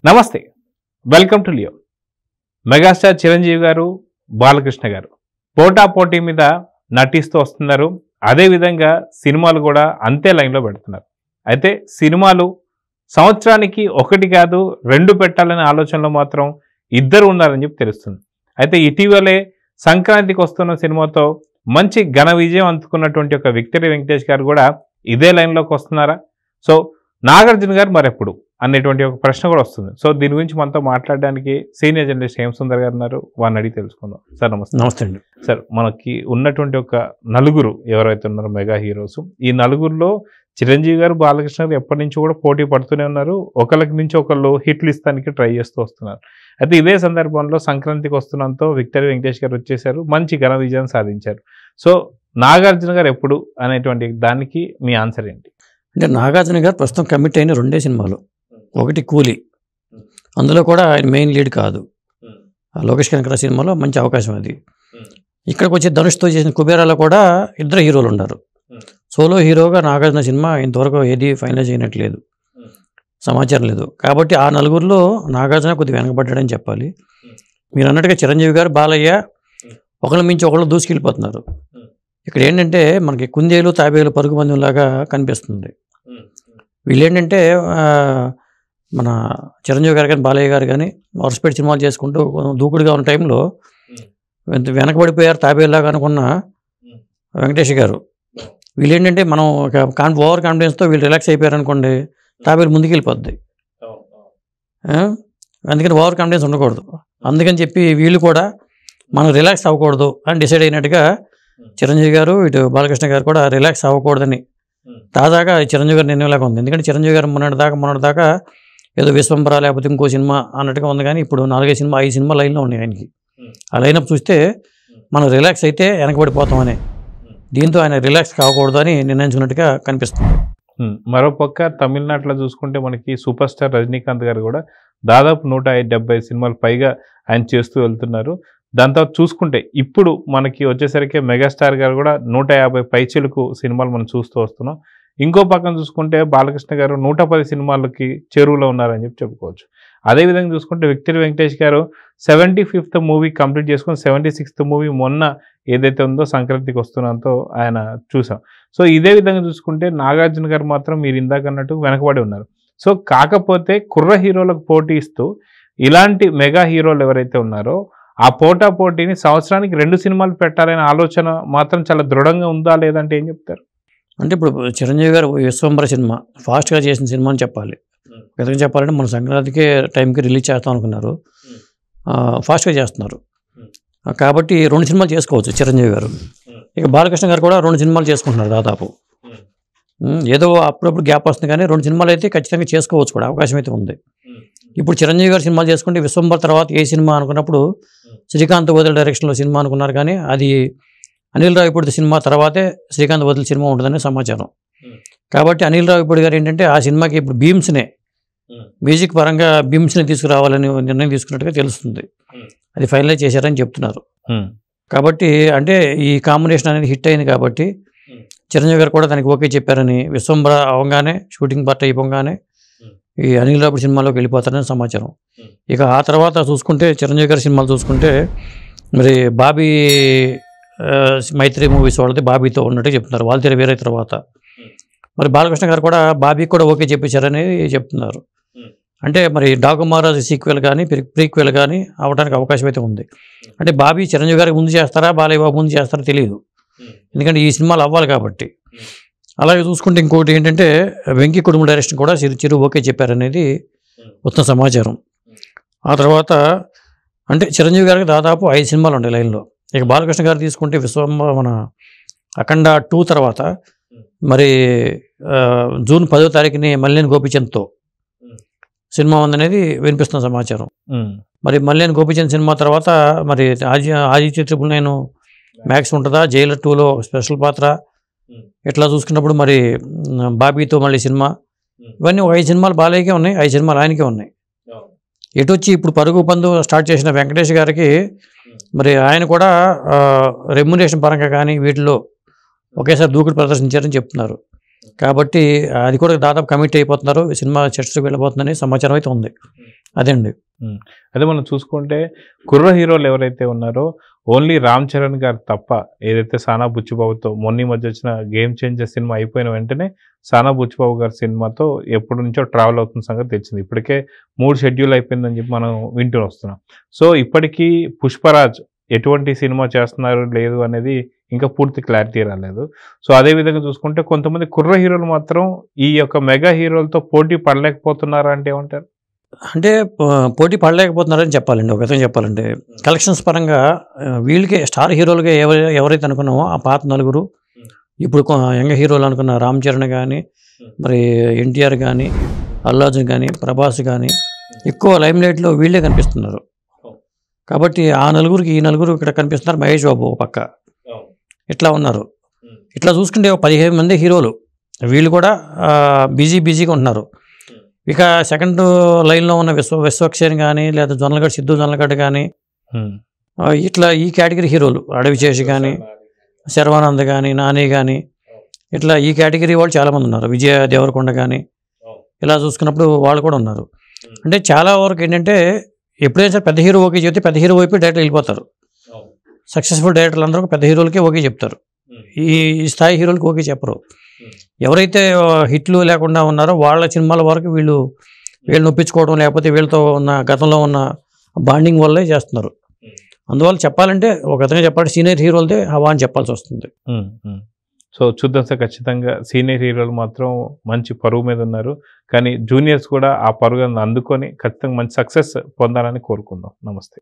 నమస్తే, welcome to Leo. Megastar Chiranjeevi గారు, బాలకృష్ణ గారు పోటా పోటీ మీద నటిస్తూ వస్తున్నారు. అదేవిధంగా సినిమాలు కూడా అంతే లైన్లో పెడుతున్నారు. అయితే సినిమాలు సంవత్సరానికి ఒకటి కాదు రెండు పెట్టాలనే ఆలోచనలో మాత్రం ఇద్దరు ఉన్నారని చెప్పి తెలుస్తుంది. అయితే ఇటీవలే సంక్రాంతికి వస్తున్న సినిమాతో మంచి ఘన విజయం అందుకున్నటువంటి ఒక విక్టరీ వెంకటేష్ గారు కూడా ఇదే లైన్లోకి వస్తున్నారా? సో నాగార్జున గారు మరెప్పుడు అనేటువంటి ఒక ప్రశ్న కూడా వస్తుంది. సో దీని గురించి మనతో మాట్లాడడానికి సీనియర్ జర్నలిస్ట్ హేమ సుందర్ గారు ఉన్నారు. వారిని అడిగి తెలుసుకుందాం. సార్ నమస్తే. నమస్తే అండి. సార్, మనకి ఉన్నటువంటి ఒక నలుగురు ఎవరైతే ఉన్నారో మెగా హీరోస్, ఈ నలుగురిలో చిరంజీవి గారు, బాలకృష్ణ గారు ఎప్పటి నుంచి కూడా పోటీ పడుతూనే ఉన్నారు. ఒకరికి నుంచి ఒకళ్ళు హిట్లు ఇస్తానికి ట్రై చేస్తూ వస్తున్నారు. అయితే ఇదే సందర్భంలో సంక్రాంతికి వస్తున్నంతో విక్టరీ వెంకటేష్ గారు వచ్చేసారు, మంచి ఘన విజయం సాధించారు. సో నాగార్జున గారు ఎప్పుడు అనేటువంటి దానికి మీ ఆన్సర్ ఏంటి? అంటే నాగార్జున గారు ప్రస్తుతం కమిట్ అయిన రెండే సినిమాలు. ఒకటి కూలీ, అందులో కూడా ఆయన మెయిన్ లీడ్ కాదు. లోకేష్ కనకరాజ్ సినిమాలో మంచి అవకాశం అది. ఇక్కడికి వచ్చి ధనుష్తో చేసిన కుబేరాలో కూడా ఇద్దరు హీరోలు ఉన్నారు. సోలో హీరోగా నాగార్జున సినిమా ఇంతవరకు ఏది ఫైనలైజ్ అయినట్లేదు, సమాచారం లేదు. కాబట్టి ఆ నలుగురిలో నాగార్జున కొద్దిగా వెనకబడ్డాడని చెప్పాలి. మీరు అన్నట్టుగా చిరంజీవి గారు, బాలయ్య ఒకళ్ళ మించి ఒకళ్ళు దూసుకెళ్ళిపోతున్నారు. ఇక్కడ ఏంటంటే మనకి కుందేలు తాబేలు పరుగు పందెంలాగా కనిపిస్తుంది. వీళ్ళు ఏంటంటే మన చిరంజీవి గారు కానీ బాలయ్య గారు కానీ వరుసపెట్టి సినిమాలు చేసుకుంటూ దూకుడుగా ఉన్న టైంలో వెనకబడిపోయారు తాబేలాగా అనుకున్న వెంకటేష్ గారు. వీళ్ళు ఏంటంటే మనం ఓవర్ కాన్ఫిడెన్స్తో వీళ్ళు రిలాక్స్ అయిపోయారు అనుకోండి, తాబేలు ముందుకు వెళ్ళిపోద్ది. అందుకని ఓవర్ కాన్ఫిడెన్స్ ఉండకూడదు. అందుకని చెప్పి వీళ్ళు కూడా మనం రిలాక్స్ అవ్వకూడదు అని డిసైడ్ అయినట్టుగా చిరంజీవి గారు, ఇటు బాలకృష్ణ గారు కూడా రిలాక్స్ అవ్వకూడదని తాజాగా చిరంజీవి గారు నిర్ణయంలాగా ఉంది. ఎందుకంటే చిరంజీవి గారు మొన్నటి దాకా ఏదో విశ్వంబర లేకపోతే ఇంకో సినిమా అన్నట్టుగా ఉంది. కానీ ఇప్పుడు 5 సినిమా లైన్లో ఉన్నాయి ఆయనకి. ఆ లైనప్ చూస్తే మనం రిలాక్స్ అయితే వెనకబడిపోతామని, దీంతో ఆయన రిలాక్స్ కావకూడదు అని నిర్ణయించుకున్నట్టుగా కనిపిస్తుంది. మరోపక్క తమిళనాడులో చూసుకుంటే మనకి సూపర్ స్టార్ రజనీకాంత్ గారు కూడా దాదాపు 170 సినిమాలు పైగా ఆయన చేస్తూ వెళ్తున్నారు. దాంతో చూసుకుంటే ఇప్పుడు మనకి వచ్చేసరికి మెగాస్టార్ గారు కూడా 150 పైచిలకు సినిమాలు మనం చూస్తూ వస్తున్నాం. ఇంకో పక్కన చూసుకుంటే బాలకృష్ణ గారు 110 సినిమాలకి చెరువులో ఉన్నారని చెప్పి చెప్పుకోవచ్చు. అదేవిధంగా చూసుకుంటే విక్టరీ వెంకటేష్ గారు 75th మూవీ కంప్లీట్ చేసుకుని 76th మూవీ మొన్న ఏదైతే ఉందో సంక్రాంతికి వస్తున్నంతో ఆయన చూసాం. సో ఇదే విధంగా చూసుకుంటే నాగార్జున గారు మాత్రం మీరు ఇందాక అన్నట్టు వెనకబడి ఉన్నారు. సో కాకపోతే కుర్ర హీరోలకు పోటీ ఇస్తూ ఇలాంటి మెగా హీరోలు ఎవరైతే ఉన్నారో ఆ పోటీని సంవత్సరానికి 2 సినిమాలు పెట్టాలనే ఆలోచన మాత్రం చాలా దృఢంగా ఉందా లేదంటే ఏం చెప్తారు? అంటే ఇప్పుడు చిరంజీవి గారు విశ్వంబర సినిమా ఫాస్ట్గా చేసిన సినిమా అని చెప్పాలి. విధంగా చెప్పాలంటే మన సంక్రాంతికి టైంకి రిలీజ్ చేస్తాం అనుకున్నారు, ఫాస్ట్గా చేస్తున్నారు. కాబట్టి 2 సినిమాలు చేసుకోవచ్చు చిరంజీవి గారు. ఇక బాలకృష్ణ గారు కూడా 2 సినిమాలు చేసుకుంటున్నారు దాదాపు. ఏదో అప్పుడప్పుడు గ్యాప్ వస్తుంది, కానీ 2 సినిమాలు అయితే ఖచ్చితంగా చేసుకోవచ్చు కూడా, అవకాశం అయితే ఉంది. ఇప్పుడు చిరంజీవి గారు సినిమాలు చేసుకుంటే విశ్వంబర్ తర్వాత ఏ సినిమా అనుకున్నప్పుడు శ్రీకాంత్ వదిలి డైరెక్షన్లో సినిమా అనుకున్నారు, కానీ అది అనిల్ రావిపూడి సినిమా తర్వాతే శ్రీకాంత్ వదిలి సినిమా ఉంటుందని సమాచారం. కాబట్టి అనిల్ రావిపూడి గారు ఏంటంటే ఆ సినిమాకి ఇప్పుడు భీమ్స్నే మ్యూజిక్ పరంగా భీమ్స్ని తీసుకురావాలని నిర్ణయం తీసుకున్నట్టుగా తెలుస్తుంది. అది ఫైనలైజ్ చేశారని చెప్తున్నారు. కాబట్టి అంటే ఈ కాంబినేషన్ అనేది హిట్ అయింది కాబట్టి చిరంజీవి గారు కూడా దానికి ఓకే చెప్పారని, విశ్వంబర అవగానే షూటింగ్ పార్ట్ అయిపోగానే ఈ అనిల్ రావిపూడి సినిమాలోకి వెళ్ళిపోతారని సమాచారం. ఇక ఆ తర్వాత చూసుకుంటే చిరంజీవి గారి సినిమాలు చూసుకుంటే మరి బాబీ మైత్రి మూవీస్ వాళ్ళది బాబీతో ఉన్నట్టు చెప్తున్నారు, వాళ్ళ తీర వేరే తర్వాత. మరి బాలకృష్ణ గారు కూడా బాబీకి కూడా ఓకే చెప్పేశారని చెప్తున్నారు. అంటే మరి డాకు మహారాజ్ సీక్వెల్ కానీ ప్రీక్వెల్ కానీ అవడానికి అవకాశం అయితే ఉంది. అంటే బాబీ చిరంజీవి గారికి ముందు చేస్తారా, బాలయ్య బాబు ముందు చేస్తారా తెలియదు, ఎందుకంటే ఈ సినిమాలు అవ్వాలి కాబట్టి. అలాగే చూసుకుంటే ఇంకోటి ఏంటంటే వెంకీ కుటుంబ డైరెక్షన్ కూడా చిరు ఓకే చెప్పారనేది ఉత్తమ సమాచారం. ఆ తర్వాత అంటే చిరంజీవి గారికి దాదాపు 5 సినిమాలు ఉన్నాయి లైన్లో. ఇక బాలకృష్ణ గారు తీసుకుంటే మన అఖండ 2 తర్వాత మరి జూన్ 10వ తారీఖుని మల్లేని గోపిచంద్తో సినిమా ఉందనేది వినిపిస్తున్న సమాచారం. మరి మల్లేని గోపిచంద్ సినిమా తర్వాత మరి ఆదిత్య 999 మ్యాక్స్ ఉంటుందా, జైలర్ 2లో స్పెషల్ పాత్ర, ఇట్లా చూసుకున్నప్పుడు మరి బాబీతో మళ్ళీ సినిమా, ఇవన్నీ 5 సినిమాలు బాలయ్యకే ఉన్నాయి, 5 సినిమాలు ఆయనకే ఉన్నాయి. ఎటు వచ్చి ఇప్పుడు పరుగు పందు స్టార్ట్ చేసిన వెంకటేష్ గారికి మరి ఆయన కూడా రెమ్యునరేషన్ పరంగా కానీ వీటిలో ఒకేసారి దూకుడు ప్రదర్శించారని చెప్తున్నారు. కాబట్టి అది కూడా దాదాపు కమిట్ అయిపోతున్నారు, సినిమా చర్చకు వెళ్ళబోతుందని సమాచారం అయితే ఉంది. అదండి. అదే మనం చూసుకుంటే కుర్ర హీరోలు ఎవరైతే ఉన్నారో ఓన్లీ రామ్ చరణ్ గారు తప్ప, ఏదైతే సానా బుచ్చిబాబుతో మొన్న మధ్య వచ్చిన గేమ్ చేంజర్ సినిమా అయిపోయిన వెంటనే సానా బుచ్చిబాబు గారి సినిమాతో ఎప్పటి నుంచో ట్రావెల్ అవుతున్న సంగతి తెలిసింది. ఇప్పటికే 3 షెడ్యూల్ అయిపోయిందని చెప్పి మనం వింటూ వస్తున్నాం. సో ఇప్పటికీ పుష్పరాజ్ ఎటువంటి సినిమా చేస్తున్నారు లేదు అనేది ఇంకా పూర్తి క్లారిటీ రాలేదు. సో అదే విధంగా చూసుకుంటే కొంతమంది కుర్ర హీరోలు మాత్రం ఈ యొక్క మెగా హీరోలతో పోటీ పడలేకపోతున్నారా అంటే ఏమంటారు? అంటే పోటీ పడలేకపోతున్నారని చెప్పాలండి. ఒక విధంగా చెప్పాలంటే కలెక్షన్స్ పరంగా వీళ్ళకే స్టార్ హీరోలుగా ఎవరైతే అనుకున్నామో ఆ పాత నలుగురు, ఇప్పుడు యంగ్ హీరోలు అనుకున్న రామ్ చరణ్ కానీ, మరి ఎన్టీఆర్ కానీ, అల్లు అర్జున్ కానీ, ప్రభాస్ కానీ ఎక్కువ లైమ్ లైట్లో వీళ్ళే కనిపిస్తున్నారు. కాబట్టి ఆ నలుగురికి ఈ నలుగురు ఇక్కడ కనిపిస్తున్నారు. మహేష్ బాబు ఒక పక్క ఇట్లా ఉన్నారు. ఇట్లా చూసుకుంటే 15 మంది హీరోలు వీళ్ళు కూడా బిజీగా ఉంటున్నారు. ఇక సెకండ్ లైన్లో ఉన్న విశ్వక్షేణ్ కానీ, లేదా సిద్ధు జొన్నలగడ్డ కానీ, ఇట్లా ఈ కేటగిరీ హీరోలు అడవి చేసి కానీ, శర్వానంద్ కానీ, నాని కానీ, ఇట్లా ఈ కేటగిరీ వాళ్ళు చాలామంది ఉన్నారు. విజయ దేవరకొండ కానీ, ఇలా చూసుకున్నప్పుడు వాళ్ళు కూడా ఉన్నారు. అంటే చాలా వరకు ఏంటంటే ఎప్పుడైనా సరే పెద్ద హీరో ఓకే చెప్తే పెద్ద హీరో వైపు డైరెక్టర్ వెళ్ళిపోతారు. సక్సెస్ఫుల్ డైరెక్టర్లు అందరూ పెద్ద హీరోలకే ఓకే చెప్తారు. ఈ స్థాయి హీరోలకి ఓకే చెప్పరు. ఎవరైతే హిట్లు లేకుండా ఉన్నారో వాళ్ళ సినిమాల వరకు వీళ్ళు నొప్పించుకోవడం, లేకపోతే వీళ్ళతో ఉన్న గతంలో ఉన్న బాండింగ్ వల్లే చేస్తున్నారు. అందువల్ల చెప్పాలంటే ఒక విధంగా చెప్పాలంటే సీనియర్ హీరోలదే హవా అని చెప్పాల్సి వస్తుంది. సో చూద్దాం సార్, ఖచ్చితంగా సీనియర్ హీరోలు మాత్రం మంచి పరువు మీద ఉన్నారు. కానీ జూనియర్స్ కూడా ఆ పరుగును అందుకొని ఖచ్చితంగా మంచి సక్సెస్ పొందాలని కోరుకుందాం. నమస్తే.